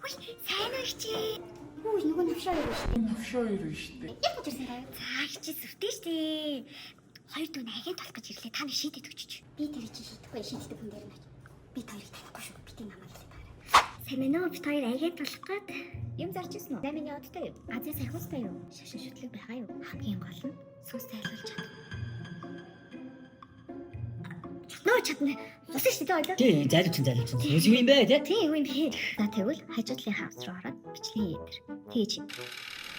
Ой, сайн уу чи? Үй, нөгөө навшаа юу шүү дээ. Навшаа юу шүү дээ. Яг үтерсэн таа. За, чи сүртэй шүү дээ. Хоёр дүү агент болох гэж ирлээ. Та нэг шийдэд өгчөж. Би тэр чи шийдэхгүй шийддэг хүн дээр наач. Би хоёрыг танихгүй шүү. Би тийм намайг хэлээ таарай. Сайн мэн үү? Бид хоёр агент болох гээд юм зарч ирсэн үү? 8-ны одтой юу? Азийн сахиустай юу? Шашин шүтлэг байгаа юу? Хамгийн гол нь сүнс тайлуулж чадна. Чадна. Ус шүү дээ ойлоо. Тий, зайлуулсан. Юу юм бэ те? Тий, юу юм бэ? За тэгвэл хажуудлын хаус руу ороод бичлэгийн ядэр. Тэгэж.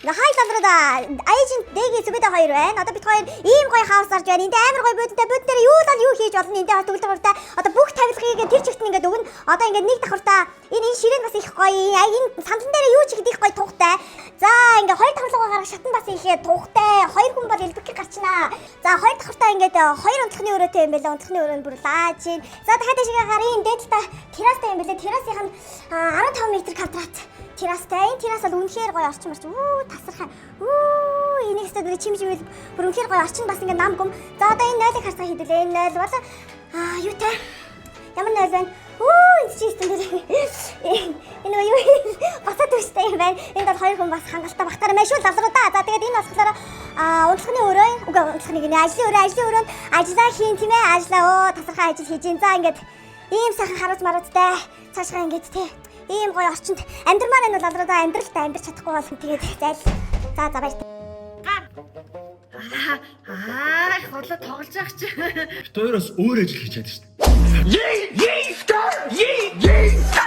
Хай ландраа айжин дэгийн зүгэдэ хоёр байна. Одоо бид хоёр ийм гоё хаус зарж байна. Энд амар гоё бодтой бод дээр юу хийж болно. Энд төгөлдөртэй одоо бүх тавилгыг тэр чигт ингээд өгнө. Одоо ингээд нэг давхартаа энэ ширээн бас их гоё. Энэ сандан дээр юу ч их гоё тухтай. За ингээд хоёр тавлуугаа гарах шатан бас их тухтай. Хоёр хүн бол элбэг гарчнаа. За хоёр давхартаа ингээд хоёр унтлахны өрөөтэй юм байлаа. Унтлахны өрөө нь бүр лааж чинь. За дахиад тийшээ гарын дээдэлтэй террастай юм байлаа. Террасынх нь 15 м квадрат. Террастай. Энэ террас бол үнэхээр гоё орчин марч. Тасархаа. Энэстэй бүр чимжимэл бүр үнэхээр гоё орчин бас ингээд нам гүм. За одоо энэ нойлыг харсаа хийдэлээ. Энэ нойл бол юу те? Ямар нойл вэ? Энэ чи юм дээр. Энэ юу? Босоо төстэй юм байна. Энд бол хоёр хүн бас хангалттай багтаараа маш шүү лавруу да. За тэгээд энэ болохоор унтлахны өрөө. Үгүй унтлахны гинэ ажлын өрөөнд ажиллаа хийн тийм ээ. Ажиллаа тасархаа ажил хийж ин. За ингээд ийм сайхан харуулж маруудтай. Цаашгаа ингээд те. Ийм гоё орчинд амьдрмаар энэ бол алруудаа амьдралтай амьдрч чадахгүй болсон. Тэгээд зайл. За баяр. Хорлоо тоглож явах чи. Бид хоёроос өөр ажил хийж чадсан шүү дээ.